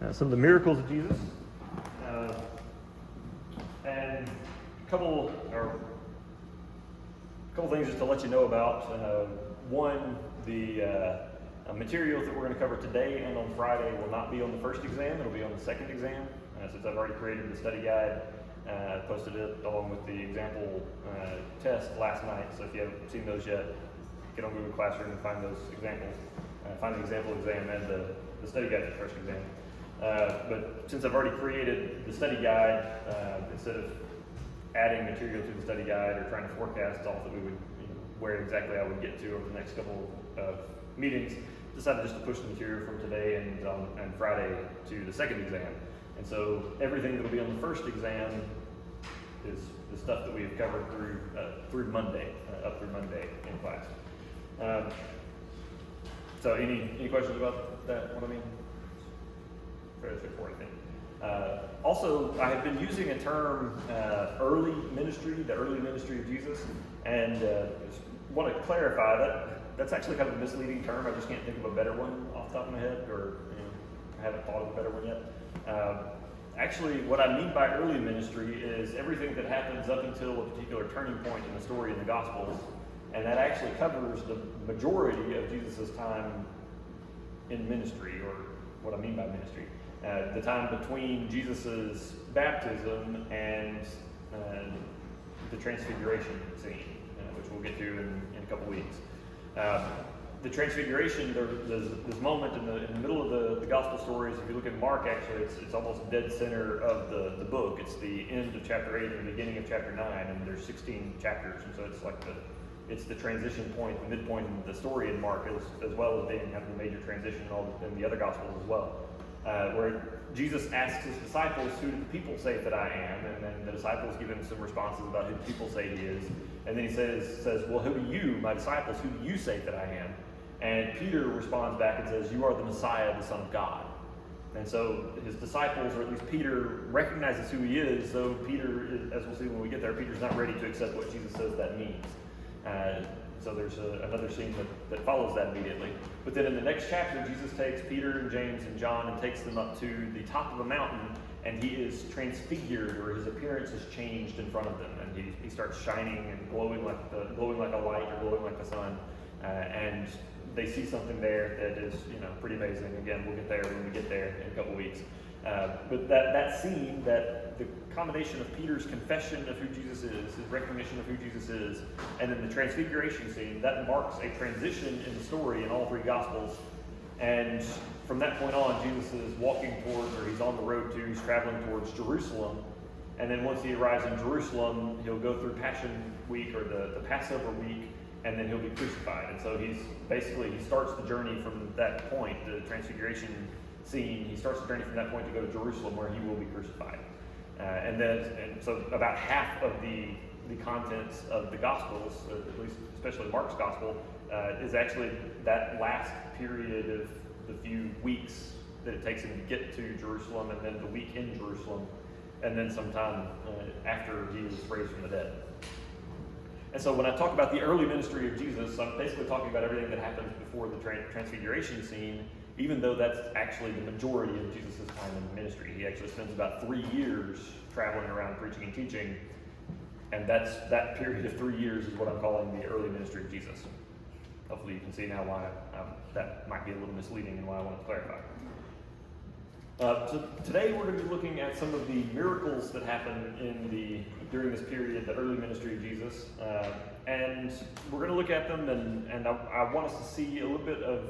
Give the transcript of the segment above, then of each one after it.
some of the miracles of Jesus, and a couple things just to let you know about. One, the materials that we're going to cover today and on Friday will not be on the first exam, it'll be on the second exam. Since I've already created the study guide, posted it along with the example test last night, so if you haven't seen those yet, get on Google Classroom and find those examples. Find the example exam and the study guide for the first exam. But since I've already created the study guide, instead of adding material to the study guide or trying to forecast all that we would, where exactly I would get to over the next couple of meetings, decided just to push the material from today and Friday to the second exam. And so everything that will be on the first exam is the stuff that we have covered through Monday, up through Monday in class. So any questions about that, what I mean? Fairly straightforward, I think. Also, I have been using a term, early ministry, the early ministry of Jesus, and want to clarify that's actually kind of a misleading term. I just can't think of a better one off the top of my head, or I haven't thought of a better one yet. Actually, what I mean by early ministry is everything that happens up until a particular turning point in the story in the Gospels, and that actually covers the majority of Jesus' time in ministry, or what I mean by ministry. The time between Jesus' baptism and the transfiguration scene, which we'll get to in a couple weeks. The transfiguration, there's this moment in the middle of the gospel stories. If you look at Mark, actually, it's almost dead center of the book. It's the end of chapter 8 and the beginning of chapter 9, and there's 16 chapters, and so it's like it's the transition point, the midpoint in the story in Mark, as well as being kind of a major transition in the other gospels as well. Where Jesus asks his disciples, who do the people say that I am? And then the disciples give him some responses about who the people say he is. And then he says, well, who do you, my disciples, who do you say that I am? And Peter responds back and says, you are the Messiah, the Son of God. And so his disciples, or at least Peter, recognizes who he is, though Peter, as we'll see when we get there, Peter's not ready to accept what Jesus says that means. So there's another scene that follows that immediately. But then in the next chapter, Jesus takes Peter and James and John and takes them up to the top of a mountain, and he is transfigured, or his appearance is changed in front of them, and he starts shining and glowing like a light, or glowing like the sun, and they see something there that is pretty amazing. Again, we'll get there when we get there in a couple weeks. But that scene, that the combination of Peter's confession of who Jesus is, his recognition of who Jesus is, and then the transfiguration scene, that marks a transition in the story in all three Gospels. And from that point on, Jesus is walking towards, or he's on the road to, he's traveling towards Jerusalem. And then once he arrives in Jerusalem, he'll go through Passion Week, or the Passover week, and then he'll be crucified. And so he starts the journey from that point, the transfiguration scene. He starts the journey from that point to go to Jerusalem, where he will be crucified. And so about half of the contents of the Gospels, at least especially Mark's Gospel, is actually that last period of the few weeks that it takes him to get to Jerusalem, and then the week in Jerusalem, and then sometime after he was raised from the dead. And so when I talk about the early ministry of Jesus, I'm basically talking about everything that happens before the transfiguration scene, even though that's actually the majority of Jesus' time in ministry. He actually spends about 3 years traveling around preaching and teaching, and that period of 3 years is what I'm calling the early ministry of Jesus. Hopefully you can see now why that might be a little misleading and why I want to clarify. So today we're going to be looking at some of the miracles that happen during this period, the early ministry of Jesus, and we're going to look at them, and I want us to see a little bit of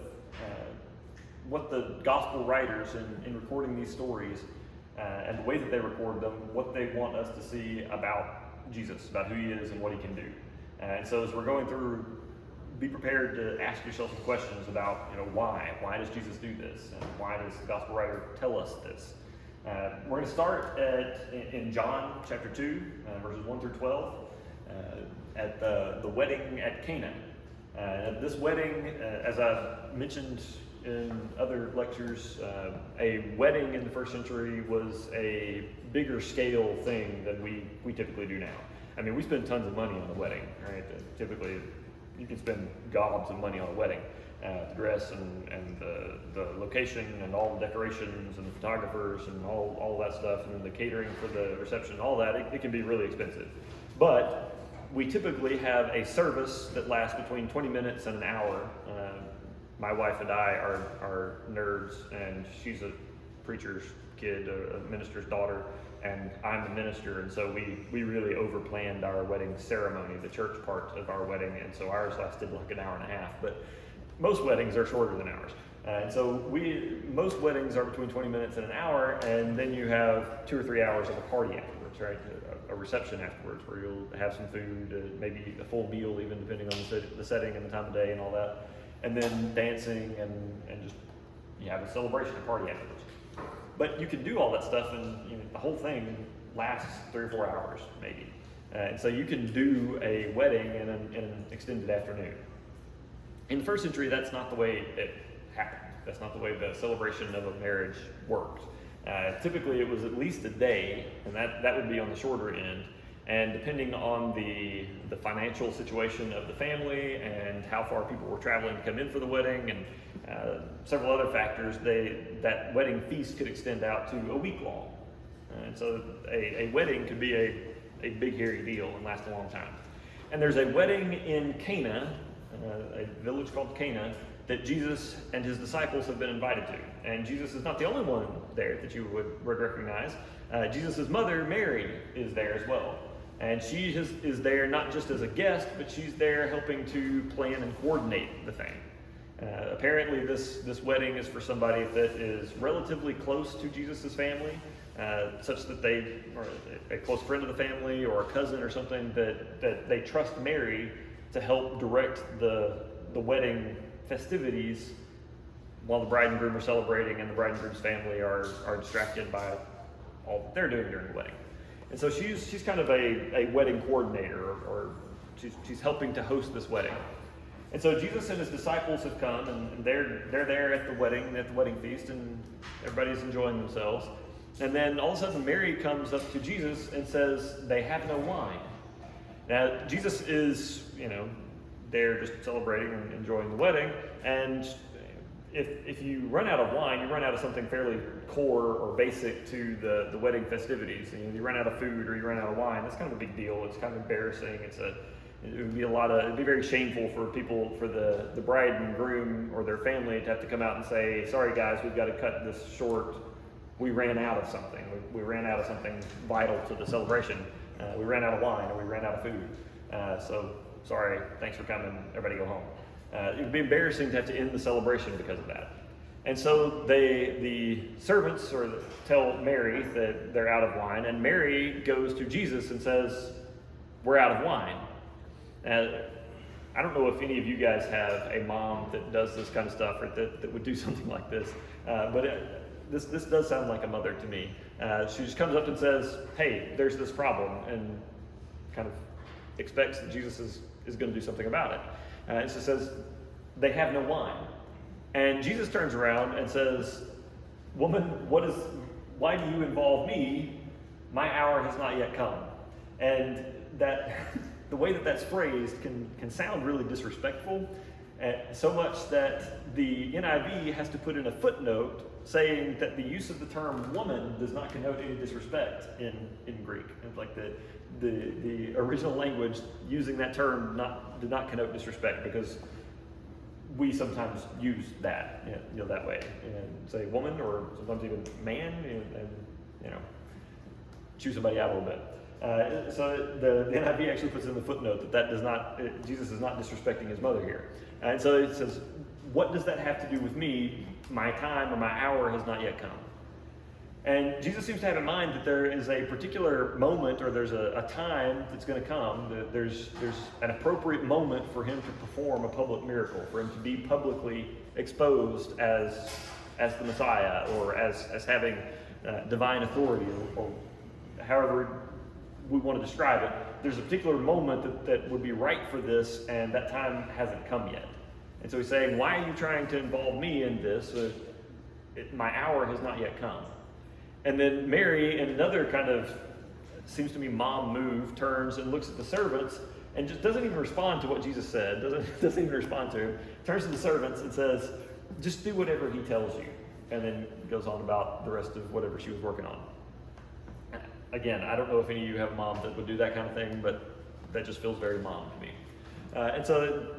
what the gospel writers in recording these stories and the way that they record them, what they want us to see about Jesus, about who he is and what he can do. And so as we're going through, be prepared to ask yourself some questions about, why? Why does Jesus do this? And why does the gospel writer tell us this? We're going to start in John chapter 2, verses 1 through 12, at the wedding at Cana. This wedding, as I've mentioned in other lectures, a wedding in the first century was a bigger scale thing than we typically do now. I mean, we spend tons of money on a wedding, right? Typically, you can spend gobs of money on a wedding. the dress and the location and all the decorations and the photographers and all that stuff, and then the catering for the reception, all that, it can be really expensive. But we typically have a service that lasts between 20 minutes and an hour. My wife and I are nerds, and she's a preacher's kid, a minister's daughter, and I'm the minister, and so we really overplanned our wedding ceremony, the church part of our wedding, and so ours lasted like an hour and a half, but most weddings are shorter than ours. And so most weddings are between 20 minutes and an hour, and then you have 2 or 3 hours of a party afterwards, right? A reception afterwards where you'll have some food, maybe a full meal even depending on the setting and the time of day and all that. And then dancing and just you have a celebration, a party afterwards. But you can do all that stuff and the whole thing lasts 3 or 4 hours maybe. And so you can do a wedding in an extended afternoon. In the first century, that's not the way it happened. That's not the way the celebration of a marriage worked. Typically, it was at least a day, and that would be on the shorter end. And depending on the financial situation of the family and how far people were traveling to come in for the wedding and several other factors, that wedding feast could extend out to a week long. And so a wedding could be a big hairy deal and last a long time. And there's a wedding in Cana, a village called Cana, that Jesus and his disciples have been invited to. And Jesus is not the only one there that you would recognize. Jesus' mother, Mary, is there as well. And she is there not just as a guest, but she's there helping to plan and coordinate the thing. Apparently this wedding is for somebody that is relatively close to Jesus' family, such that they are a close friend of the family or a cousin or something that they trust Mary to help direct the wedding festivities while the bride and groom are celebrating and the bride and groom's family are distracted by all that they're doing during the wedding. And so she's kind of a wedding coordinator, or she's helping to host this wedding. And so Jesus and his disciples have come, and they're there at the wedding feast, and everybody's enjoying themselves. And then all of a sudden Mary comes up to Jesus and says, they have no wine. Now, Jesus is, there just celebrating and enjoying the wedding, and if you run out of wine, you run out of something fairly core or basic to the wedding festivities. You run out of food or you run out of wine, that's kind of a big deal. It's kind of embarrassing. It'd be very shameful for people, for the bride and groom or their family to have to come out and say, sorry guys, we've got to cut this short. We ran out of something. We ran out of something vital to the celebration. We ran out of wine or we ran out of food. So sorry, thanks for coming, everybody go home. It would be embarrassing to have to end the celebration because of that. And so the servants tell Mary that they're out of wine, and Mary goes to Jesus and says, we're out of wine. I don't know if any of you guys have a mom that does this kind of stuff or that would do something like this, but this does sound like a mother to me. She just comes up and says, hey, there's this problem, and kind of expects that Jesus is going to do something about it. And she says, they have no wine. And Jesus turns around and says, woman, why do you involve me? My hour has not yet come. And that the way that's phrased can sound really disrespectful, so much that the NIV has to put in a footnote saying that the use of the term woman does not connote any disrespect in Greek. It's like the original language using that term did not connote disrespect, because we sometimes use that that way and say woman, or sometimes even man, and chew somebody out a little bit. So the NIV actually puts in the footnote that does not, Jesus is not disrespecting his mother here. And so it says, what does that have to do with me? My time or my hour has not yet come. And Jesus seems to have in mind that there is a particular moment, or there's a time that's going to come, that there's an appropriate moment for him to perform a public miracle, for him to be publicly exposed as the Messiah, or as having divine authority, or however we want to describe it. There's a particular moment that would be right for this, and that time hasn't come yet. And so he's saying, why are you trying to involve me in this? My hour has not yet come. And then Mary, in another kind of, seems to me, mom move, turns and looks at the servants and just doesn't even respond to what Jesus said, doesn't even respond to him, turns to the servants and says, just do whatever he tells you, and then goes on about the rest of whatever she was working on. Again, I don't know if any of you have a mom that would do that kind of thing, but that just feels very mom to me. And so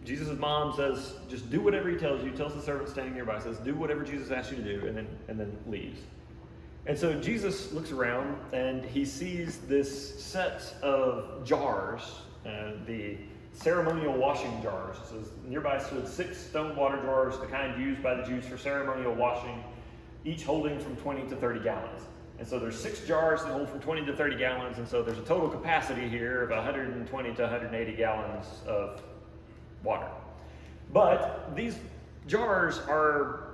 Jesus' mom says, just do whatever he tells you, tells the servant standing nearby, says, do whatever Jesus asks you to do, and then leaves. And so Jesus looks around and he sees this set of jars, the ceremonial washing jars. It says nearby stood 6 stone water jars, the kind used by the Jews for ceremonial washing, each holding from 20 to 30 gallons. And so there's 6 jars that hold from 20 to 30 gallons, and so there's a total capacity here of 120 to 180 gallons of water. But these jars are,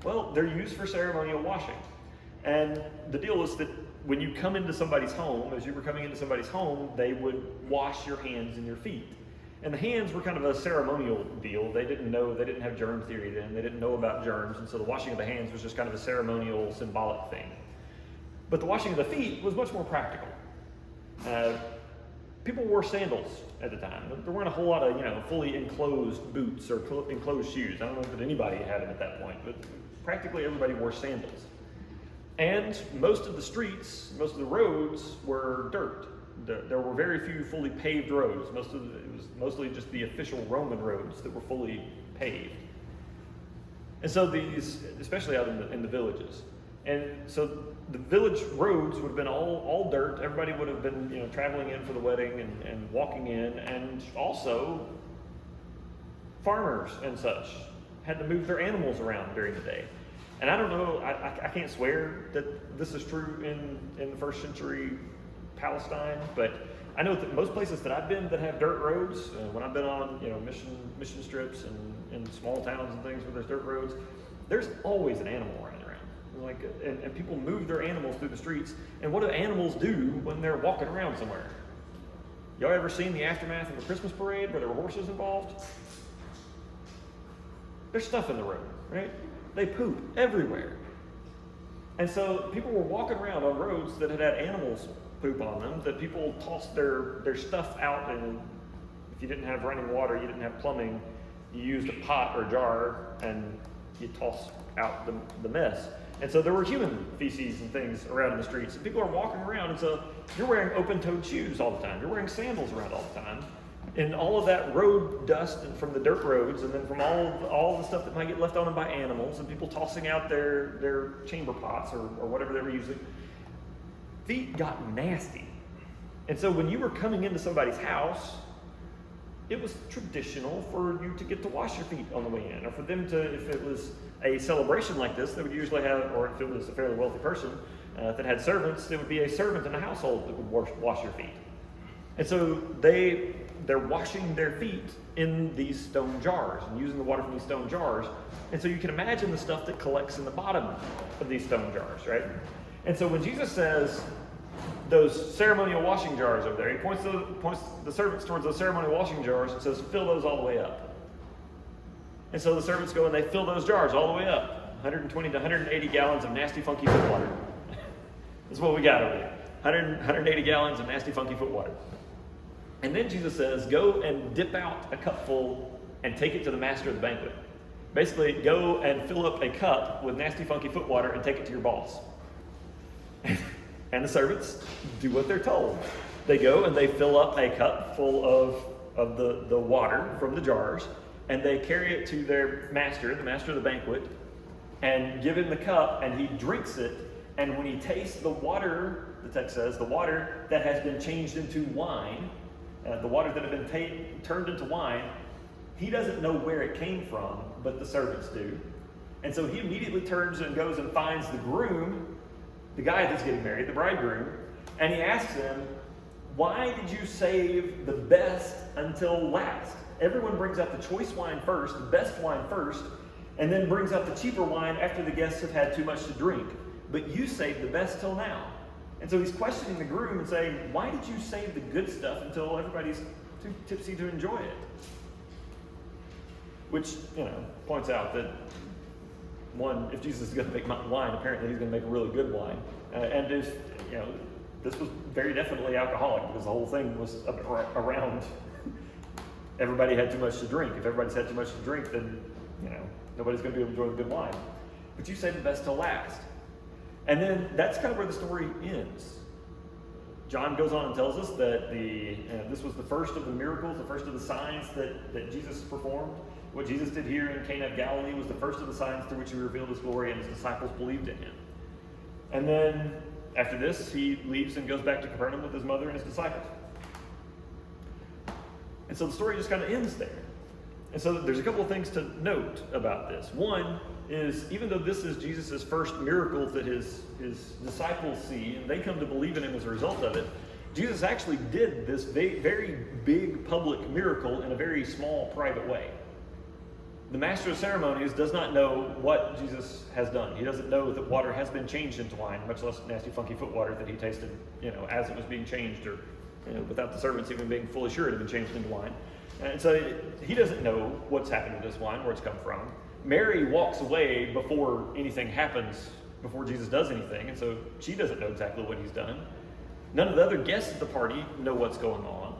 well, they're used for ceremonial washing. And the deal is that when you come into somebody's home, as you were coming into somebody's home, they would wash your hands and your feet. And the hands were kind of a ceremonial deal. They didn't have germ theory then. They didn't know about germs. And so the washing of the hands was just kind of a ceremonial, symbolic thing. But the washing of the feet was much more practical. People wore sandals at the time. There weren't a whole lot of, fully enclosed boots or enclosed shoes. I don't know that anybody had them at that point, but practically everybody wore sandals. And most of the streets, most of the roads were dirt. There were very few fully paved roads. It was mostly just the official Roman roads that were fully paved. And so these, especially out in the villages. And so the village roads would have been all dirt. Everybody would have been, traveling in for the wedding and walking in. And also, farmers and such had to move their animals around during the day. And I don't know, I can't swear that this is true in the first century Palestine, but I know that most places that I've been that have dirt roads, when I've been on mission trips and in small towns and things where there's dirt roads, there's always an animal running around. And people move their animals through the streets. And what do animals do when they're walking around somewhere? Y'all ever seen the aftermath of a Christmas parade where there were horses involved? There's stuff in the road, right? They poop everywhere. And so people were walking around on roads that had animals poop on them, that people tossed their stuff out, and if you didn't have running water, you didn't have plumbing, you used a pot or jar and you toss out the mess. And so there were human feces and things around in the streets. And people are walking around, and so you're wearing open-toed shoes all the time. You're wearing sandals around all the time. And all of that road dust and from the dirt roads, and then from all the stuff that might get left on them by animals, and people tossing out their chamber pots or whatever they were using, feet got nasty. And so when you were coming into somebody's house, it was traditional for you to get to wash your feet on the way in, or for them to, if it was a celebration like this, they would usually have, or if it was a fairly wealthy person that had servants, there would be a servant in the household that would wash your feet. And so they're washing their feet in these stone jars and using the water from these stone jars. And so you can imagine the stuff that collects in the bottom of these stone jars, right? And so when Jesus says those ceremonial washing jars over there, he points the servants towards those ceremonial washing jars and says, fill those all the way up. And so the servants go and they fill those jars all the way up. 120 to 180 gallons of nasty, funky foot water. That's what we got over there. 180 gallons of nasty, funky foot water. And then Jesus says, go and dip out a cupful and take it to the master of the banquet. Basically, go and fill up a cup with nasty, funky foot water and take it to your boss. And the servants do what they're told. They go and they fill up a cup full of the water from the jars, and they carry it to their master, the master of the banquet, and give him the cup, and he drinks it. And when he tastes the water, the text says, the water that has been changed into wine, the water that had been turned into wine, he doesn't know where it came from, but the servants do. And so he immediately turns and goes and finds the groom, the guy that's getting married, the bridegroom, and he asks him, why did you save the best until last? Everyone brings out the choice wine first, the best wine first, and then brings out the cheaper wine after the guests have had too much to drink. But you saved the best till now. And so he's questioning the groom and saying, why did you save the good stuff until everybody's too tipsy to enjoy it? Which, points out that, one, if Jesus is going to make wine, apparently he's going to make a really good wine. And if, this was very definitely alcoholic, because the whole thing was around everybody had too much to drink. If everybody's had too much to drink, then nobody's going to be able to enjoy the good wine. But you saved the best till last. And then that's kind of where the story ends. John goes on and tells us that this was the first of the miracles, the first of the signs that Jesus performed. What Jesus did here in Cana of Galilee was the first of the signs through which he revealed his glory, and his disciples believed in him. And then after this, he leaves and goes back to Capernaum with his mother and his disciples. And so the story just kind of ends there. And so there's a couple of things to note about this. One is, even though this is Jesus' first miracle that his disciples see, and they come to believe in him as a result of it, Jesus actually did this very big public miracle in a very small private way. The master of ceremonies does not know what Jesus has done. He doesn't know that water has been changed into wine, much less nasty, funky foot water that he tasted, as it was being changed, or without the servants even being fully sure it had been changed into wine. And so he doesn't know what's happened to this wine, where it's come from. Mary walks away before anything happens, before Jesus does anything, and so she doesn't know exactly what he's done. None of the other guests at the party know what's going on.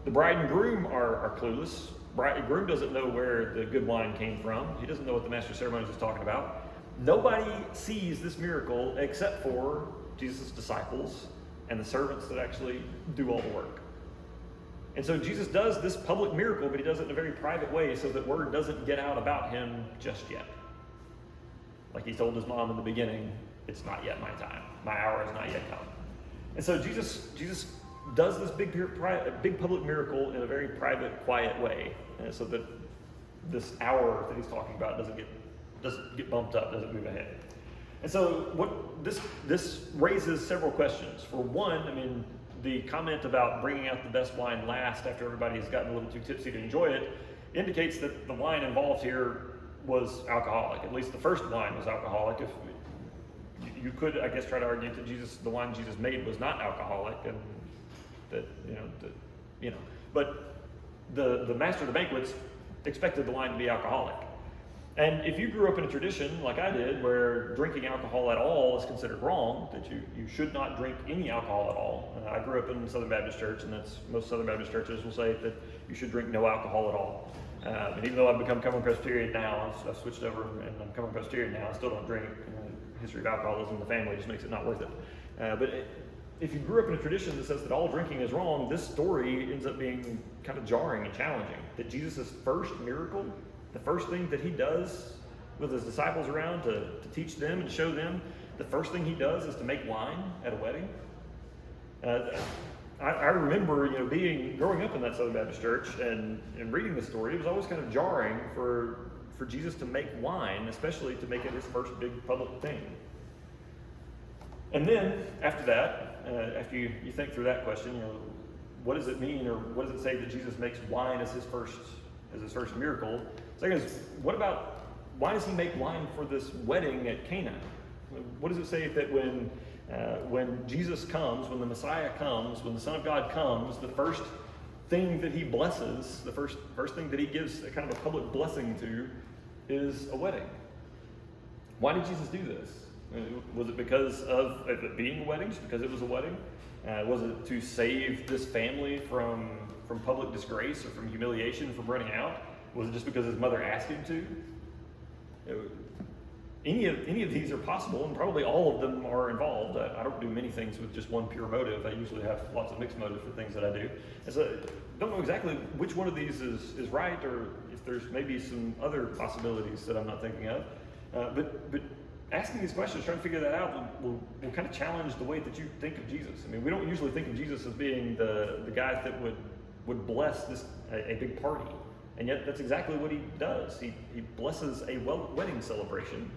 The bride and groom are clueless. Groom doesn't know where the good wine came from. He doesn't know what the master of ceremonies is talking about. Nobody sees this miracle except for Jesus' disciples and the servants that actually do all the work. And so Jesus does this public miracle, but he does it in a very private way so that word doesn't get out about him just yet. Like he told his mom in the beginning, it's not yet my time. My hour has not yet come. And so Jesus does this big public miracle in a very private, quiet way, so that this hour that he's talking about doesn't get bumped up, doesn't move ahead. And so what this raises several questions. For one, the comment about bringing out the best wine last after everybody has gotten a little too tipsy to enjoy it indicates that the wine involved here was alcoholic. At least the first wine was alcoholic. If you could, I guess, try to argue that the wine Jesus made was not alcoholic, and but the master of the banquets expected the wine to be alcoholic. And if you grew up in a tradition like I did, where drinking alcohol at all is considered wrong, that you should not drink any alcohol at all. I grew up in Southern Baptist Church, and most Southern Baptist churches will say that you should drink no alcohol at all. And even though I've become Cumberland Presbyterian now, I've switched over and I'm Cumberland Presbyterian now, I still don't drink. History of alcoholism in the family just makes it not worth it. But if you grew up in a tradition that says that all drinking is wrong, this story ends up being kind of jarring and challenging. That Jesus' first miracle, the first thing that he does with his disciples around to teach them and show them, the first thing he does is to make wine at a wedding. I remember, growing up in that Southern Baptist church and reading the story, it was always kind of jarring for Jesus to make wine, especially to make it his first big public thing. And then after that, after you think through that question, what does it mean, or what does it say that Jesus makes wine as his first miracle? Second is, why does he make wine for this wedding at Cana? What does it say that when Jesus comes, when the Messiah comes, when the Son of God comes, the first thing that he blesses, the first thing that he gives a kind of a public blessing to, is a wedding? Why did Jesus do this? Was it because of it being a wedding, just because it was a wedding? Was it to save this family from public disgrace or from humiliation, from running out? Was it just because his mother asked him to? Any of these are possible, and probably all of them are involved. I don't do many things with just one pure motive. I usually have lots of mixed motives for things that I do. And so I don't know exactly which one of these is right, or if there's maybe some other possibilities that I'm not thinking of. But asking these questions, trying to figure that out, will kind of challenge the way that you think of Jesus. We don't usually think of Jesus as being the guy that would bless a big party. And yet that's exactly what he does. He blesses a wedding celebration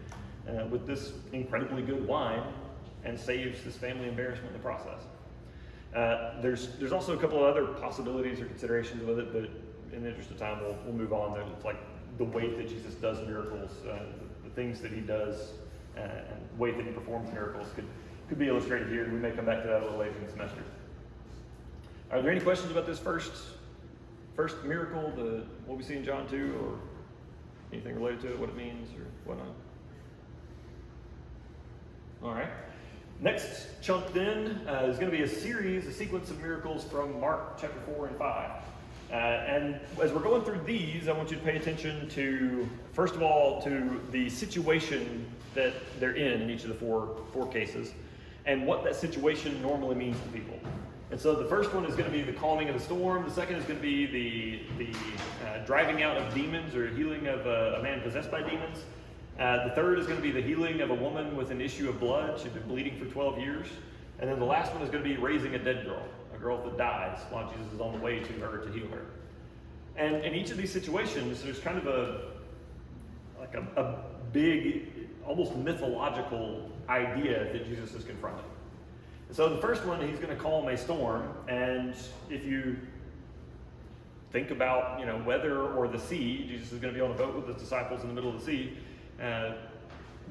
with this incredibly good wine, and saves this family embarrassment in the process. There's also a couple of other possibilities or considerations with it, but in the interest of time, we'll move on. There's like the way that Jesus does miracles, the things that he does, and the way that he performs miracles could be illustrated here. We may come back to that a little later in the semester. Are there any questions about this first miracle, what we see in John 2, or anything related to it, what it means or whatnot? All right. Next chunk then is going to be a sequence of miracles from Mark chapter 4 and 5. And as we're going through these, I want you to pay attention to, first of all, to the situation that they're in each of the four cases, and what that situation normally means to people. And so the first one is going to be the calming of the storm. The second is going to be the driving out of demons, or healing of a man possessed by demons. The third is going to be the healing of a woman with an issue of blood. She'd been bleeding for 12 years. And then the last one is going to be raising a dead girl, a girl that dies while Jesus is on the way to her to heal her. And in each of these situations, there's kind of a big, almost mythological idea that Jesus is confronting. So the first one, he's going to calm a storm, and if you think about, weather or the sea, Jesus is going to be on a boat with his disciples in the middle of the sea.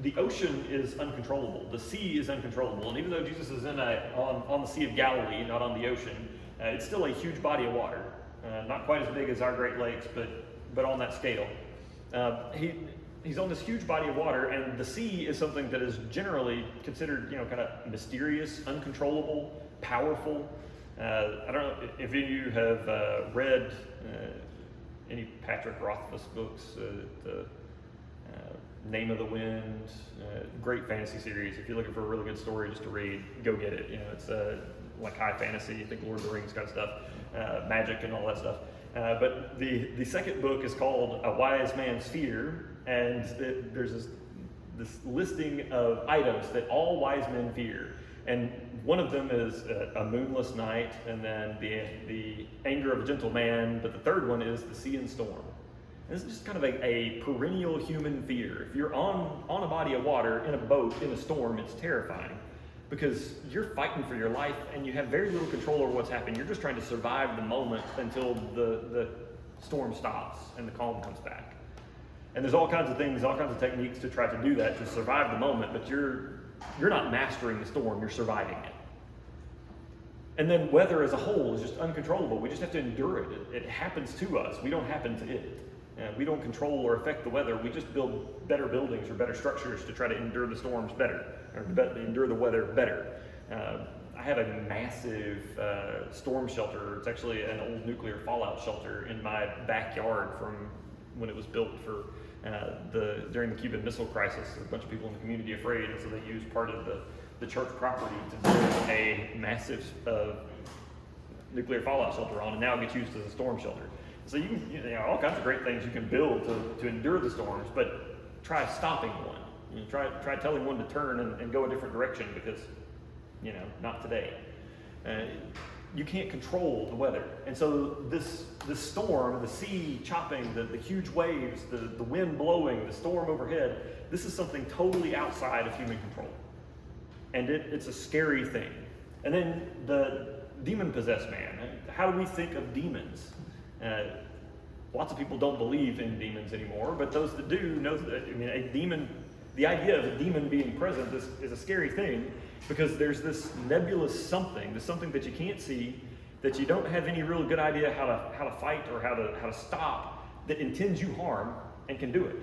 The ocean is uncontrollable. The sea is uncontrollable, and even though Jesus is on the Sea of Galilee, not on the ocean, it's still a huge body of water. Not quite as big as our Great Lakes, but on that scale. He's on this huge body of water, and the sea is something that is generally considered, kind of mysterious, uncontrollable, powerful. I don't know if any of you have read any Patrick Rothfuss books, the Name of the Wind, great fantasy series. If you're looking for a really good story just to read, go get it. It's like high fantasy, I think Lord of the Rings kind of stuff, magic and all that stuff. But the second book is called A Wise Man's Fear, and there's this listing of items that all wise men fear. And one of them is a moonless night, and then the anger of a gentle man, but the third one is the sea and storm. And this is just kind of a perennial human fear. If you're on a body of water, in a boat, in a storm, it's terrifying, because you're fighting for your life and you have very little control over what's happening. You're just trying to survive the moment until the storm stops and the calm comes back. And there's all kinds of things, all kinds of techniques to try to do that, to survive the moment, but you're not mastering the storm, you're surviving it. And then weather as a whole is just uncontrollable. We just have to endure it. It happens to us. We don't happen to it. We don't control or affect the weather. We just build better buildings or better structures to try to endure the storms better, or endure the weather better. I have a massive storm shelter. It's actually an old nuclear fallout shelter in my backyard from when it was built for during the Cuban Missile Crisis. A bunch of people in the community afraid, and so they used part of the church property to build a massive nuclear fallout shelter on, and now it gets used as a storm shelter. So you can, all kinds of great things you can build to endure the storms, but try stopping one. Try telling one to turn and go a different direction, because, not today. You can't control the weather. And so this storm, the sea chopping, the huge waves, the wind blowing, the storm overhead, this is something totally outside of human control. And it's a scary thing. And then the demon-possessed man. How do we think of demons? Lots of people don't believe in demons anymore, but those that do know that, a demon, the idea of a demon being present is a scary thing, because there's this nebulous something, this something that you can't see, that you don't have any real good idea how to fight or how to stop, that intends you harm and can do it.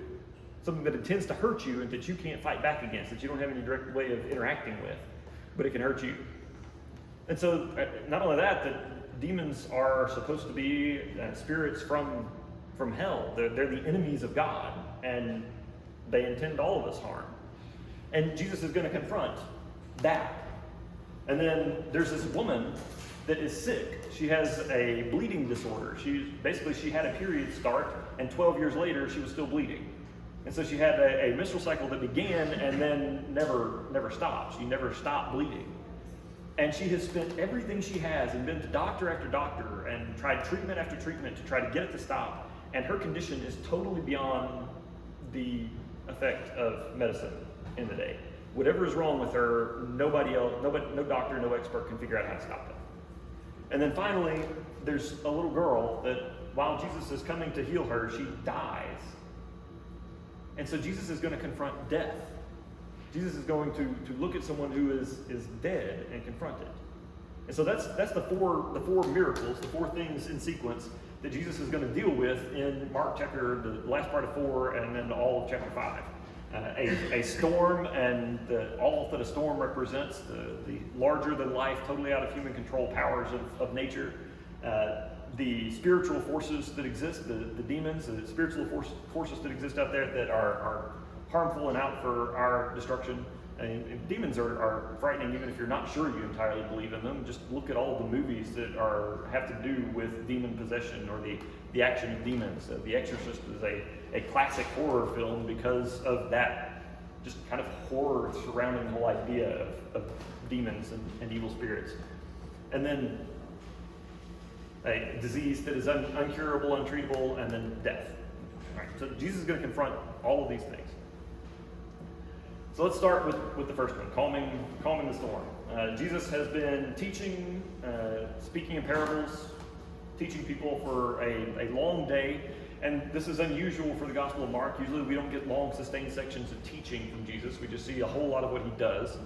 Something that intends to hurt you and that you can't fight back against, that you don't have any direct way of interacting with, but it can hurt you. And so, not only that demons are supposed to be spirits from hell. They're the enemies of God, and they intend all of us harm. And Jesus is going to confront that. And then there's this woman that is sick. She has a bleeding disorder. She had a period start, and 12 years later she was still bleeding. And so she had a menstrual cycle that began and then never stopped. She never stopped bleeding. And she has spent everything she has and been to doctor after doctor and tried treatment after treatment to try to get it to stop. And her condition is totally beyond the effect of medicine in the day. Whatever is wrong with her, no doctor, no expert can figure out how to stop it. And then finally, there's a little girl that while Jesus is coming to heal her, she dies. And so Jesus is going to confront death. Jesus is going to look at someone who is dead and confront it. And so that's the four miracles, the four things in sequence that Jesus is going to deal with in Mark chapter, the last part of 4, and then all of chapter 5. A storm, and all that a storm represents, the larger-than-life, totally out of human control powers of nature, the spiritual forces that exist, the demons, the spiritual forces that exist out there that are harmful and out for our destruction. And demons are frightening even if you're not sure you entirely believe in them. Just look at all the movies that have to do with demon possession or the action of demons. The Exorcist is a classic horror film because of that just kind of horror surrounding the whole idea of demons and evil spirits. And then a disease that is uncurable, untreatable, and then death. All right, so Jesus is going to confront all of these things. So let's start with the first one, calming the storm. Jesus has been teaching, speaking in parables, teaching people for a long day. And this is unusual for the Gospel of Mark. Usually we don't get long, sustained sections of teaching from Jesus. We just see a whole lot of what he does.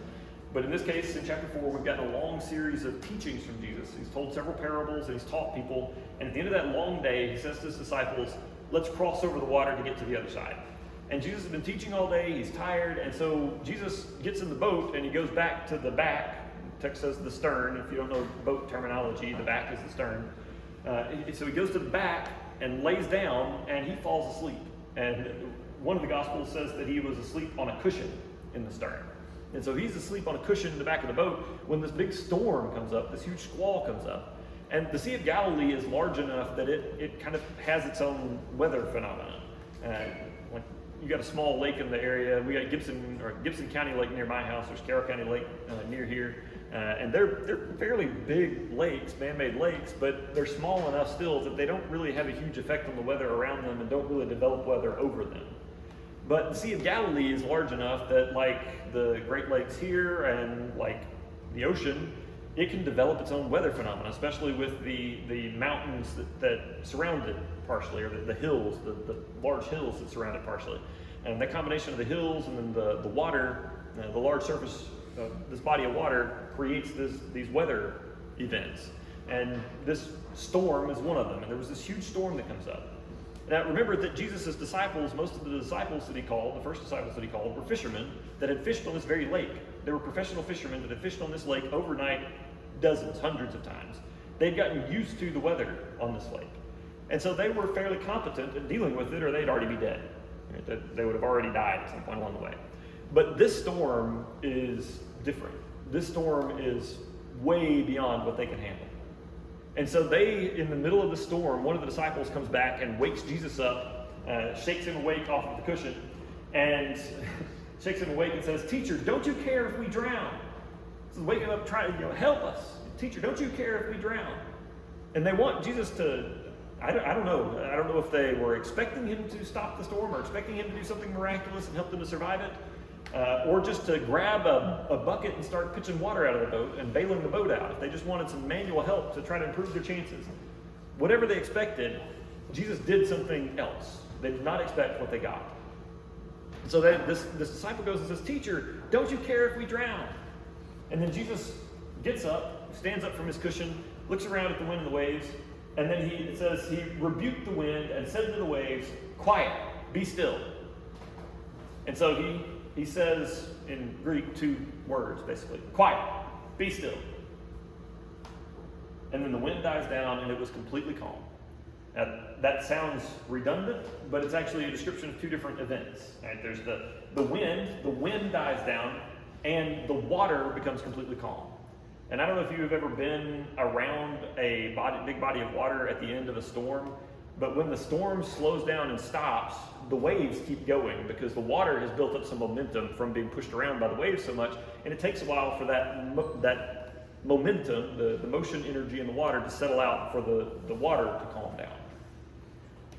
But in this case, in chapter 4, we've gotten a long series of teachings from Jesus. He's told several parables and he's taught people. And at the end of that long day, he says to his disciples, let's cross over the water to get to the other side. And Jesus has been teaching all day, he's tired, and so Jesus gets in the boat and he goes back to the back. The text says the stern. If you don't know boat terminology, the back is the stern. So he goes to the back and lays down and he falls asleep. And one of the Gospels says that he was asleep on a cushion in the stern. And so he's asleep on a cushion in the back of the boat when this big storm comes up, this huge squall comes up. And the Sea of Galilee is large enough that it kind of has its own weather phenomenon. You got a small lake in the area. We got Gibson County Lake near my house. There's Carroll County Lake near here. And they're fairly big lakes, man-made lakes, but they're small enough still that they don't really have a huge effect on the weather around them and don't really develop weather over them. But the Sea of Galilee is large enough that, like the Great Lakes here and like the ocean, it can develop its own weather phenomena, especially with the mountains that surround it partially, or the hills, the large hills that surround it partially. And that combination of the hills and then the water, the large surface, this body of water creates these weather events. And this storm is one of them. And there was this huge storm that comes up. Now remember that Jesus' disciples, most of the disciples that he called, the first disciples that he called, were fishermen that had fished on this very lake. They were professional fishermen that had fished on this lake overnight dozens, hundreds of times. They'd gotten used to the weather on this lake. And so they were fairly competent at dealing with it, or they'd already be dead. They would have already died at some point along the way. But this storm is different. This storm is way beyond what they can handle. And so in the middle of the storm, one of the disciples comes back and wakes Jesus up, shakes him awake off of the cushion, and shakes him awake and says, "Teacher, don't you care if we drown?" So wake him up, try to help us. "Teacher, don't you care if we drown?" And they want Jesus to, I don't know. I don't know if they were expecting him to stop the storm or expecting him to do something miraculous and help them to survive it, or just to grab a bucket and start pitching water out of the boat and bailing the boat out. If they just wanted some manual help to try to improve their chances. Whatever they expected, Jesus did something else. They did not expect what they got. So this disciple goes and says, "Teacher, don't you care if we drown?" And then Jesus gets up, stands up from his cushion, looks around at the wind and the waves, and then it says he rebuked the wind and said to the waves, "Quiet, be still." And so he says in Greek 2 words, basically, "Quiet, be still." And then the wind dies down and it was completely calm. Now, that sounds redundant, but it's actually a description of 2 different events. Right? There's the wind dies down, and the water becomes completely calm. And I don't know if you have ever been around a big body of water at the end of a storm, but when the storm slows down and stops, the waves keep going because the water has built up some momentum from being pushed around by the waves so much, and it takes a while for that momentum, the motion energy in the water, to settle out for the water to calm down.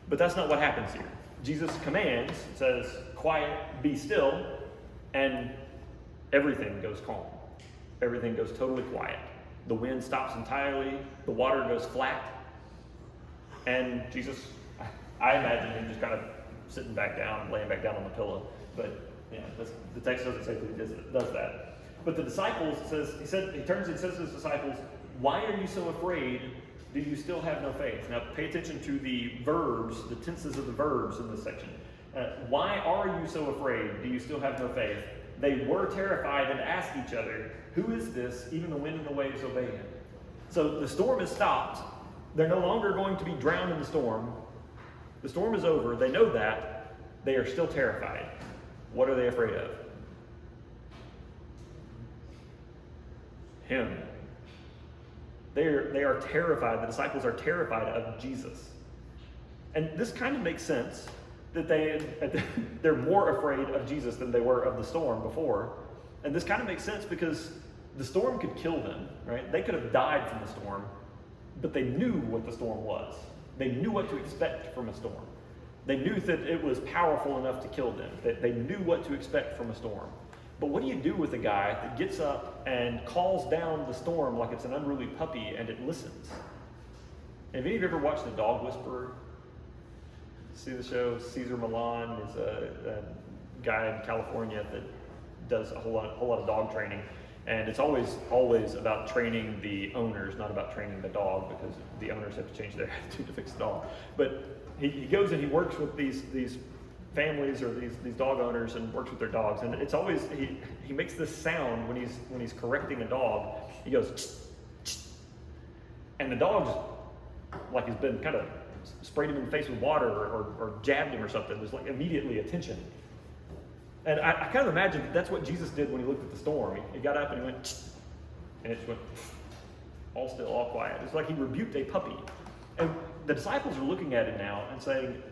But that's not what happens here. Jesus commands, says, "Quiet, be still," and everything goes calm. Everything goes totally quiet. The wind stops entirely. The water goes flat. And Jesus, I imagine him just kind of sitting back down, laying back down on the pillow. But yeah, the text doesn't say that he does that. But the disciples, he turns and says to his disciples, "Why are you so afraid? Do you still have no faith?" Now pay attention to the verbs, the tenses of the verbs in this section. Why are you so afraid? Do you still have no faith? They were terrified and asked each other, who is this? Even the wind and the waves obey him. So the storm has stopped. They're no longer going to be drowned in the storm. The storm is over. They know that. They are still terrified. What are they afraid of? Him. They are terrified. The disciples are terrified of Jesus. And this kind of makes sense that they're more afraid of Jesus than they were of the storm before. And this kind of makes sense because the storm could kill them, right? They could have died from the storm, but they knew what the storm was. They knew what to expect from a storm. They knew that it was powerful enough to kill them, that they knew what to expect from a storm. But what do you do with a guy that gets up and calls down the storm like it's an unruly puppy and it listens? Have any of you ever watched The Dog Whisperer? See the show? Caesar Milan is a guy in California that does a whole lot of dog training. And it's always about training the owners, not about training the dog, because the owners have to change their attitude to fix the dog. But he goes and he works with these families or these dog owners and works with their dogs. And it's always, he makes this sound when he's correcting a dog. He goes, ch, ch, and the dog's like he's been kind of sprayed him in the face with water or jabbed him or something. There's like immediately attention. And I kind of imagine that's what Jesus did when he looked at the storm. He got up and he went, and it just went all still, all quiet. It's like he rebuked a puppy. And the disciples are looking at him now and saying,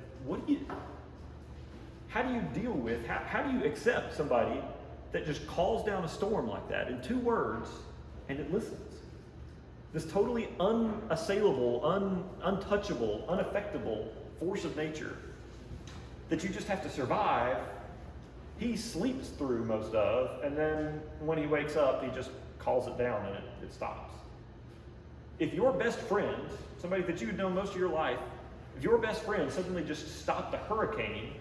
how do you deal with, how do you accept somebody that just calls down a storm like that in 2 words and it listens? This totally unassailable, untouchable, unaffectable force of nature that you just have to survive. He sleeps through most of, and then when he wakes up, he just calls it down and it stops. If your best friend, somebody that you've known most of your life, if your best friend suddenly just stopped a hurricane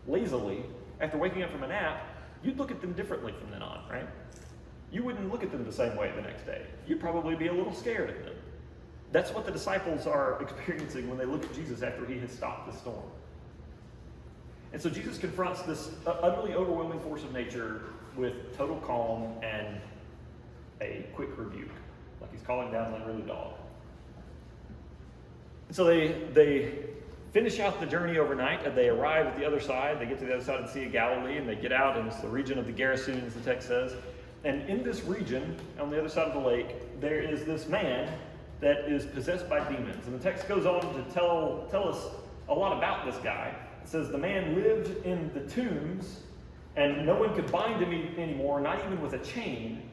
lazily after waking up from a nap, you'd look at them differently from then on, right? You wouldn't look at them the same way the next day. You'd probably be a little scared of them. That's what the disciples are experiencing when they look at Jesus after he has stopped the storm. And so Jesus confronts this utterly overwhelming force of nature with total calm and a quick rebuke, like he's calling down an unruly dog. And so they finish out the journey overnight, and they arrive at the other side. They get to the other side of the Sea of Galilee, and they get out, and it's the region of the Gerasenes, the text says. And in this region, on the other side of the lake, there is this man that is possessed by demons. And the text goes on to tell us a lot about this guy. It says the man lived in the tombs, and no one could bind him anymore, not even with a chain,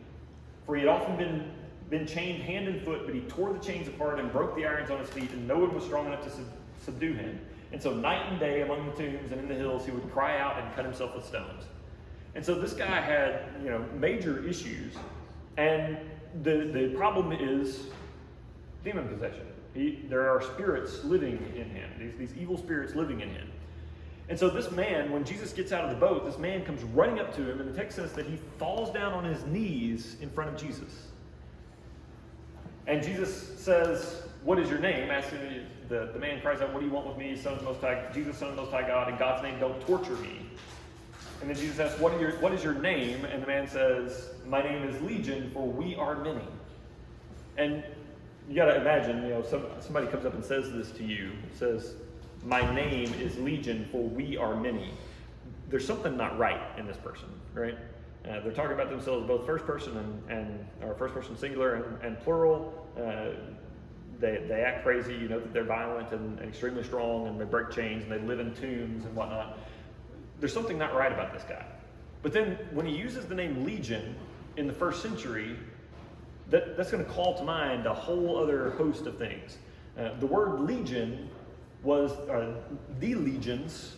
for he had often been chained hand and foot, but he tore the chains apart and broke the irons on his feet, and no one was strong enough to subdue him. And so night and day among the tombs and in the hills, he would cry out and cut himself with stones. And so this guy had, major issues, and the problem is demon possession. There are spirits living in him, these evil spirits living in him. And so this man, when Jesus gets out of the boat, this man comes running up to him, and the text says that he falls down on his knees in front of Jesus. And Jesus says, "What is your name?" Asking the man cries out, "What do you want with me, Son of the Most High, Jesus, Son of the Most High God? In God's name, don't torture me." And then Jesus asks, what is your name? And the man says, "My name is Legion, for we are many." And you got to imagine, somebody comes up and says this to you, says, "My name is Legion, for we are many." There's something not right in this person, right? They're talking about themselves both first person or first person singular and plural. They act crazy, that they're violent and extremely strong, and they break chains, and they live in tombs and whatnot. There's something not right about this guy. But then when he uses the name Legion in the first century, that's going to call to mind a whole other host of things. The word legion was, the legions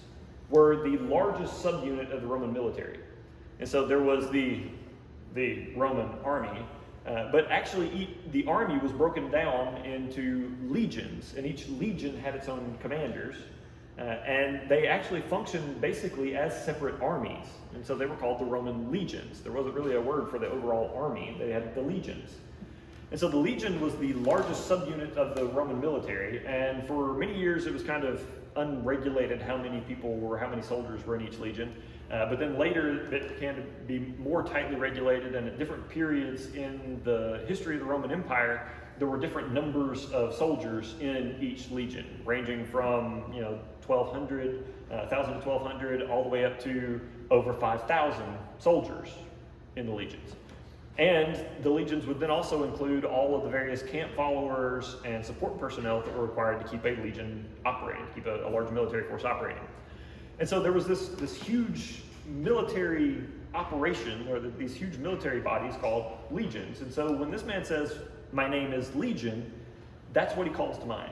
were the largest subunit of the Roman military. And so there was the Roman army, but actually the army was broken down into legions, and each legion had its own commanders. And they actually functioned basically as separate armies. And so they were called the Roman legions. There wasn't really a word for the overall army. They had the legions. And so the legion was the largest subunit of the Roman military. And for many years, it was kind of unregulated how many soldiers were in each legion. But then later it began to be more tightly regulated, and at different periods in the history of the Roman Empire, there were different numbers of soldiers in each legion, ranging from 1,000 to 1,200, all the way up to over 5,000 soldiers in the legions. And the legions would then also include all of the various camp followers and support personnel that were required to keep a legion operating, keep a large military force operating. And so there was this huge military operation, or these huge military bodies called legions. And so when this man says, "My name is Legion," that's what he calls to mind.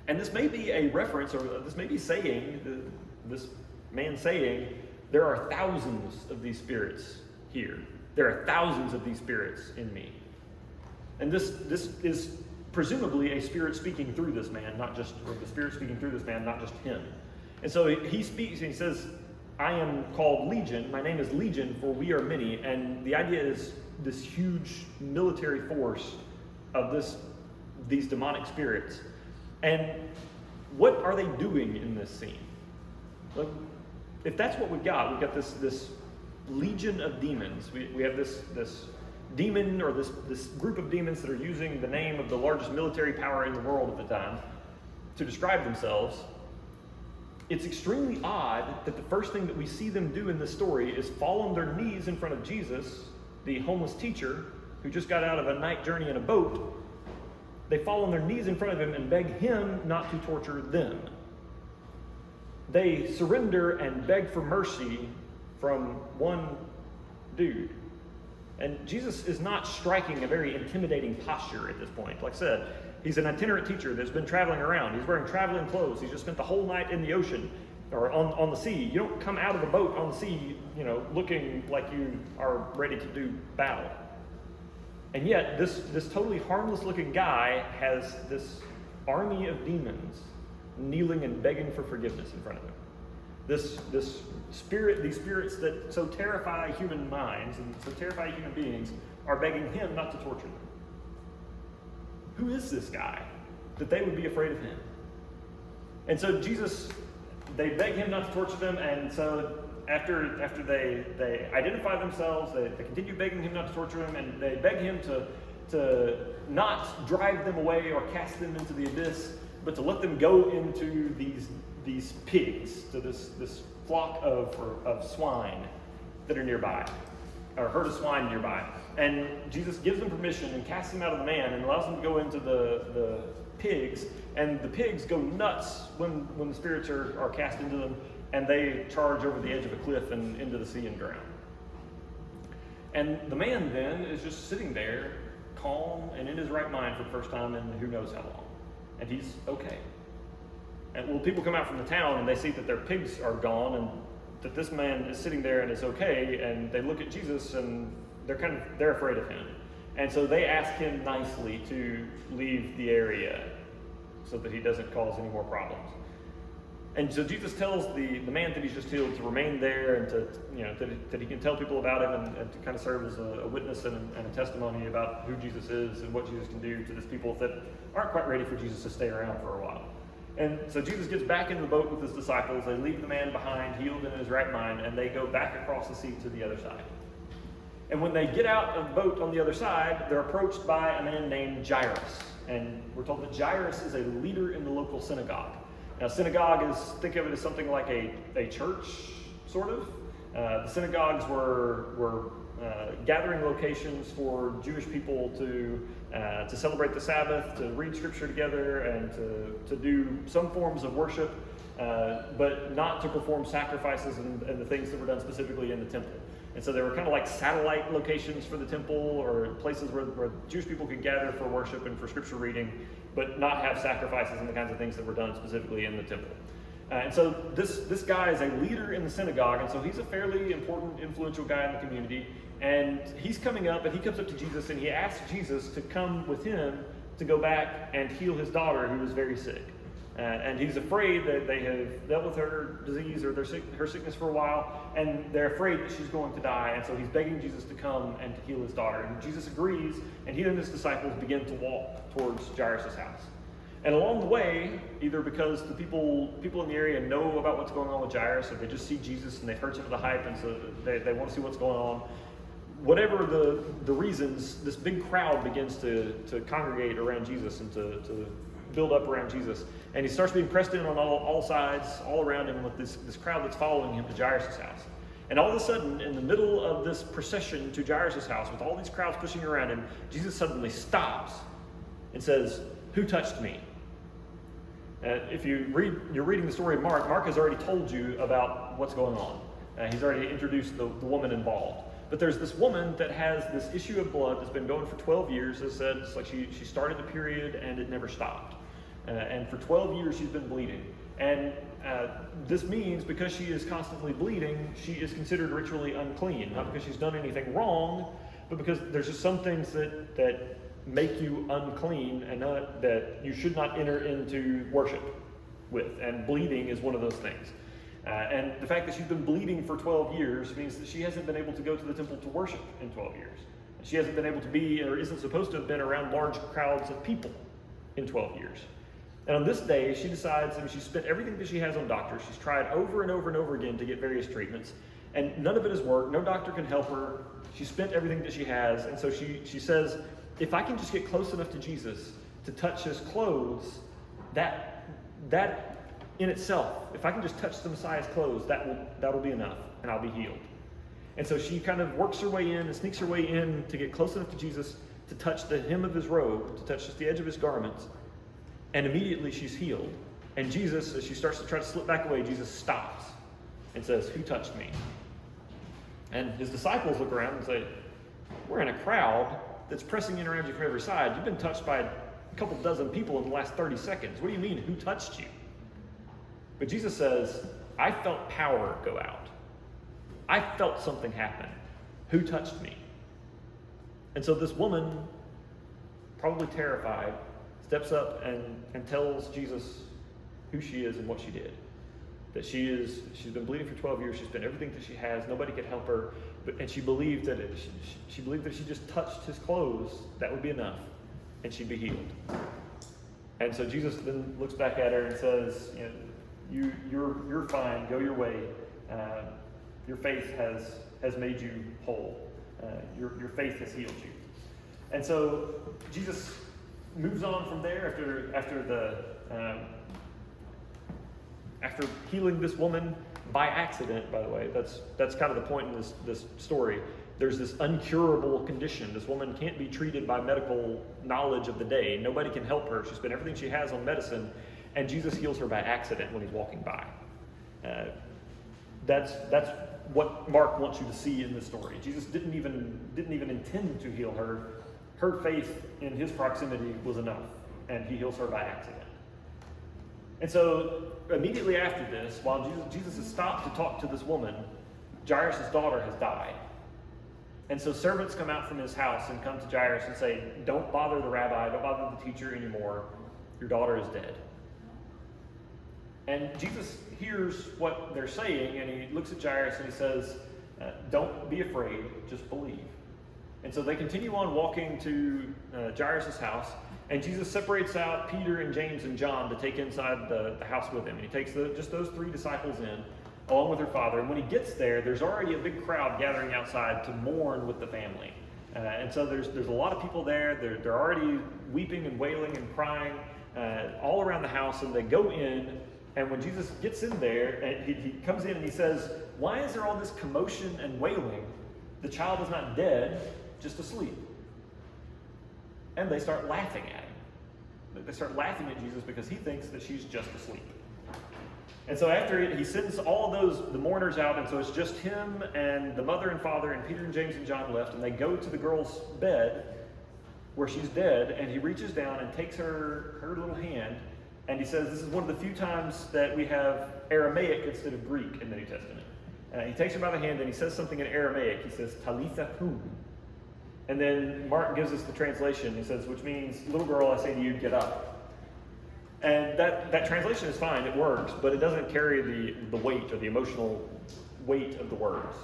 And this may be a reference, or this may be saying, this man saying, there are thousands of these spirits here. There are thousands of these spirits in me. And this is presumably a spirit speaking through this man, or the spirit speaking through this man, not just him. And so he speaks and he says, "I am called Legion. My name is Legion, for we are many." And the idea is this huge military force of these demonic spirits. And what are they doing in this scene? Like, if that's what we've got this legion of demons. We have this demon, or this group of demons that are using the name of the largest military power in the world at the time to describe themselves. It's extremely odd that the first thing that we see them do in this story is fall on their knees in front of Jesus, the homeless teacher who just got out of a night journey in a boat. They fall on their knees in front of him and beg him not to torture them. They surrender and beg for mercy from one dude. And Jesus is not striking a very intimidating posture at this point. Like I said, he's an itinerant teacher that's been traveling around. He's wearing traveling clothes. He's just spent the whole night in the ocean or on the sea. You don't come out of the boat on the sea, looking like you are ready to do battle. And yet, this totally harmless looking guy has this army of demons kneeling and begging for forgiveness in front of him. These spirits that so terrify human minds and so terrify human beings are begging him not to torture them. Who is this guy that they would be afraid of him? And so they beg him not to torture them, and so after they identify themselves, they continue begging him not to torture them, and they beg him to not drive them away or cast them into the abyss, but to let them go into these pigs, to this flock of swine that are nearby, or herd of swine nearby. And Jesus gives them permission and casts them out of the man and allows them to go into the pigs, and the pigs go nuts when the spirits are cast into them, and they charge over the edge of a cliff and into the sea and drown. And the man then is just sitting there, calm and in his right mind for the first time in who knows how long. And he's okay. And well, people come out from the town and they see that their pigs are gone and that this man is sitting there and is okay, and they look at Jesus and they're afraid of him. And so they ask him nicely to leave the area so that he doesn't cause any more problems. And so Jesus tells the man that he's just healed to remain there, and that he can tell people about him, and to kind of serve as a witness and a testimony about who Jesus is and what Jesus can do to these people that aren't quite ready for Jesus to stay around for a while. And so Jesus gets back in the boat with his disciples. They leave the man behind, healed and in his right mind, and they go back across the sea to the other side. And when they get out of the boat on the other side, they're approached by a man named Jairus. And we're told that Jairus is a leader in the local synagogue. Now, synagogue think of it as something like a church, sort of. The synagogues were gathering locations for Jewish people to celebrate the Sabbath, to read Scripture together, and to do some forms of worship, but not to perform sacrifices and the things that were done specifically in the temple. And so they were kind of like satellite locations for the temple, or places where Jewish people could gather for worship and for Scripture reading, but not have sacrifices and the kinds of things that were done specifically in the temple. And so this guy is a leader in the synagogue, and so he's a fairly important, influential guy in the community. And he's coming up, and he comes up to Jesus, and he asks Jesus to come with him to go back and heal his daughter, who is very sick. And he's afraid that they have dealt with her disease or her sickness for a while, and they're afraid that she's going to die. And so he's begging Jesus to come and to heal his daughter. And Jesus agrees, and he and his disciples begin to walk towards Jairus' house. And along the way, either because the people in the area know about what's going on with Jairus, or they just see Jesus and they've heard some of the hype, and so they want to see what's going on. Whatever the reasons, this big crowd begins to congregate around Jesus and to build up around Jesus. And he starts being pressed in on all sides, all around him, with this crowd that's following him to Jairus' house. And all of a sudden, in the middle of this procession to Jairus' house, with all these crowds pushing around him, Jesus suddenly stops and says, "Who touched me?" If you're reading the story of Mark, Mark has already told you about what's going on. He's already introduced the woman involved. But there's this woman that has this issue of blood that's been going for 12 years. As said, it's like she started the period and it never stopped. And for 12 years she's been bleeding. And this means because she is constantly bleeding, she is considered ritually unclean. Not because she's done anything wrong, but because there's just some things that make you unclean and that you should not enter into worship with. And bleeding is one of those things. And the fact that she's been bleeding for 12 years means that she hasn't been able to go to the temple to worship in 12 years. She hasn't been able to be, or isn't supposed to have been, around large crowds of people in 12 years. And on this day, she decides, she's spent everything that she has on doctors. She's tried over and over and over again to get various treatments, and none of it has worked. No doctor can help her. She spent everything that she has, and so she says, if I can just get close enough to Jesus to touch his clothes, that in itself, if I can just touch the Messiah's clothes, that'll be enough, and I'll be healed. And so she kind of works her way in and sneaks her way in to get close enough to Jesus to touch the hem of his robe, to touch just the edge of his garments. And immediately she's healed. And Jesus, as she starts to try to slip back away, Jesus stops and says, "Who touched me?" And his disciples look around and say, "We're in a crowd that's pressing in around you from every side. You've been touched by a couple dozen people in the last 30 seconds. What do you mean, who touched you?" But Jesus says, "I felt power go out. I felt something happen. Who touched me?" And so this woman, probably terrified, steps up and tells Jesus who she is and what she did. That she's been bleeding for 12 years. She spent everything that she has. Nobody could help her. And she believed that she believed that if she just touched his clothes, that would be enough, and she'd be healed. And so Jesus then looks back at her and says, "You're fine. Go your way. Your faith has made you whole. Your faith has healed you." And so Jesus moves on from there after healing this woman by accident. By the way, that's kind of the point in this story. There's this uncurable condition. This woman can't be treated by medical knowledge of the day. Nobody can help her. She spent everything she has on medicine, and Jesus heals her by accident when he's walking by. That's what Mark wants you to see in this story. Jesus didn't even intend to heal her. Her faith in his proximity was enough, and he heals her by accident. And so immediately after this, while Jesus has stopped to talk to this woman, Jairus' daughter has died. And so servants come out from his house and come to Jairus and say, "Don't bother the rabbi, don't bother the teacher anymore. Your daughter is dead." And Jesus hears what they're saying, and he looks at Jairus and he says, "Don't be afraid, just believe." And so they continue on walking to Jairus' house, and Jesus separates out Peter and James and John to take inside the house with him. And he takes just those three disciples in, along with their father. And when he gets there, there's already a big crowd gathering outside to mourn with the family. And so there's a lot of people there. They're already weeping and wailing and crying all around the house. And they go in, and when Jesus gets in there, and he comes in and he says, "Why is there all this commotion and wailing? The child is not dead, just asleep." And they start laughing at him. They start laughing at Jesus because he thinks that she's just asleep. And so after he sends all of the mourners out, and so it's just him and the mother and father and Peter and James and John left, and they go to the girl's bed where she's dead, and he reaches down and takes her little hand, and he says, this is one of the few times that we have Aramaic instead of Greek in the New Testament. He takes her by the hand and he says something in Aramaic. He says, "Talitha kum." And then Mark gives us the translation. He says, which means, "Little girl, I say to you, get up." And that translation is fine, it works, but it doesn't carry the weight or the emotional weight of the words.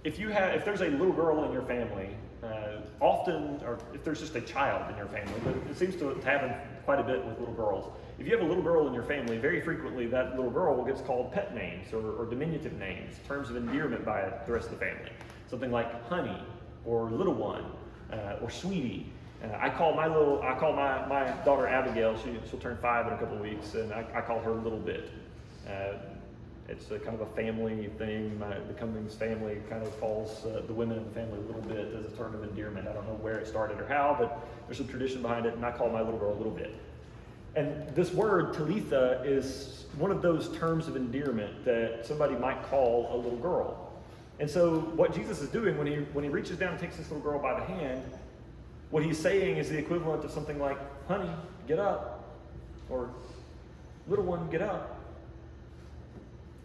if there's a little girl in your family, often, or if there's just a child in your family, but it seems to happen quite a bit with little girls. If you have a little girl in your family, very frequently that little girl gets called pet names or diminutive names, terms of endearment by the rest of the family. Something like honey or little one or sweetie. I call my daughter Abigail. She'll turn 5 in a couple of weeks, and I call her Little Bit. It's a kind of a family thing. The Cummings family kind of calls the women in the family Little Bit as a term of endearment. I don't know where it started or how, but there's some tradition behind it, and I call my little girl Little Bit. And this word, Talitha, is one of those terms of endearment that somebody might call a little girl. And so what Jesus is doing when he reaches down and takes this little girl by the hand, what he's saying is the equivalent of something like, honey, get up, or little one, get up.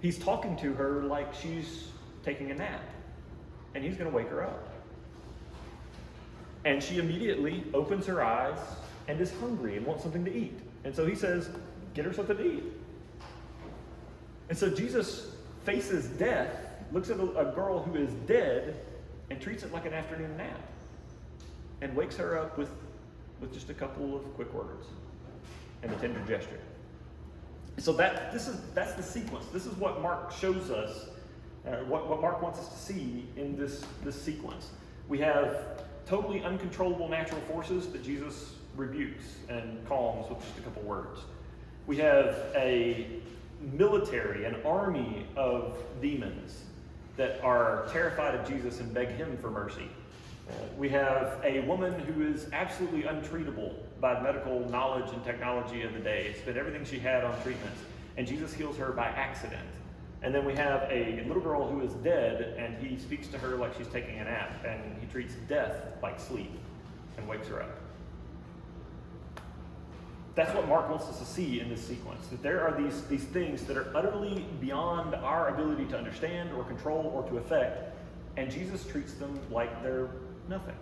He's talking to her like she's taking a nap, and he's going to wake her up. And she immediately opens her eyes and is hungry and wants something to eat. And so he says, get her something to eat. And so Jesus faces death, looks at a girl who is dead, and treats it like an afternoon nap, and wakes her up with just a couple of quick words and a tender gesture. So that's the sequence. This is what Mark shows us, what Mark wants us to see in this sequence. We have totally uncontrollable natural forces that Jesus rebukes and calms with just a couple words. We have a military, an army of demons that are terrified of Jesus and beg him for mercy. We have a woman who is absolutely untreatable by medical knowledge and technology of the day. Spent everything she had on treatments, and Jesus heals her by accident. And then we have a little girl who is dead, and he speaks to her like she's taking a nap, and he treats death like sleep and wakes her up. That's what Mark wants us to see in this sequence, that there are these things that are utterly beyond our ability to understand or control or to affect, and Jesus treats them like they're nothing.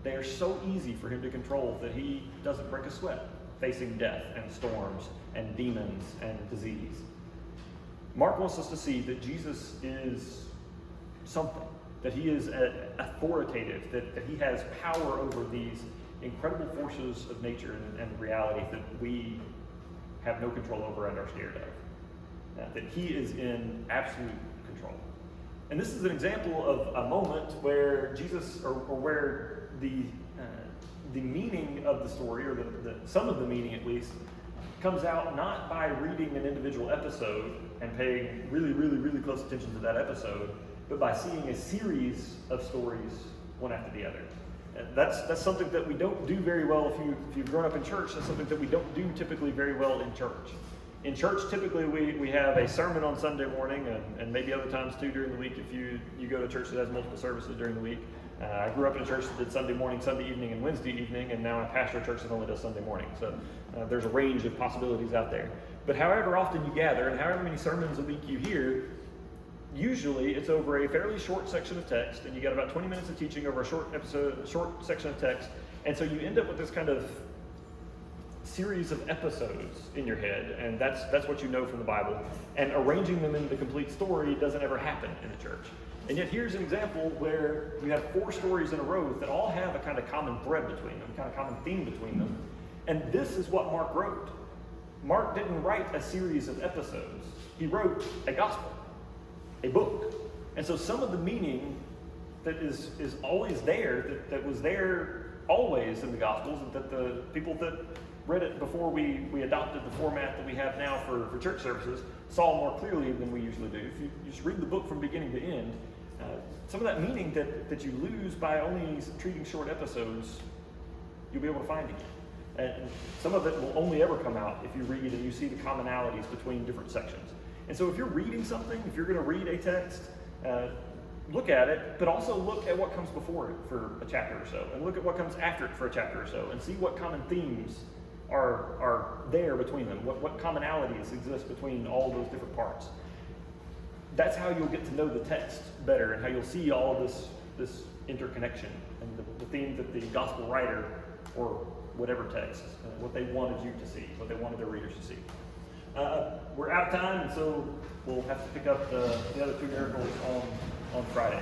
They are so easy for him to control that he doesn't break a sweat facing death and storms and demons and disease. Mark wants us to see that Jesus is something, that he is authoritative, that he has power over these incredible forces of nature and reality that we have no control over and are scared of. That he is in absolute control. And this is an example of a moment where Jesus, or where the meaning of the story, or some of the meaning at least, comes out not by reading an individual episode and paying really, really, really close attention to that episode, but by seeing a series of stories one after the other. And that's something that we don't do very well if you've grown up in church. That's something that we don't do typically very well in church. In church, typically we have a sermon on Sunday morning, and maybe other times too during the week if you go to a church that has multiple services during the week. I grew up in a church that did Sunday morning, Sunday evening, and Wednesday evening, and now I pastor a church that only does Sunday morning. So there's a range of possibilities out there. But however often you gather and however many sermons a week you hear, usually it's over a fairly short section of text, and you got about 20 minutes of teaching over a short section of text, and so you end up with this kind of series of episodes in your head, and that's what you know from the Bible. And arranging them into the complete story doesn't ever happen in the church. And yet here's an example where you have 4 stories in a row that all have a kind of common thread between them, kind of common theme between them. And this is what Mark wrote. Mark didn't write a series of episodes. He wrote a gospel, a book. And so some of the meaning that is always there, that was there always in the Gospels, and that the people that read it before we adopted the format that we have now for church services saw more clearly than we usually do. If you just read the book from beginning to end, some of that meaning that you lose by only treating short episodes, you'll be able to find again. And some of it will only ever come out if you read and you see the commonalities between different sections. And so if you're reading something, if you're going to read a text, look at it, but also look at what comes before it for a chapter or so, and look at what comes after it for a chapter or so, and see what common themes are there between them, what commonalities exist between all those different parts. That's how you'll get to know the text better, and how you'll see all of this interconnection and the theme that the gospel writer, or whatever text, what they wanted you to see, what they wanted their readers to see. we're out of time, and so we'll have to pick up the other two miracles on Friday.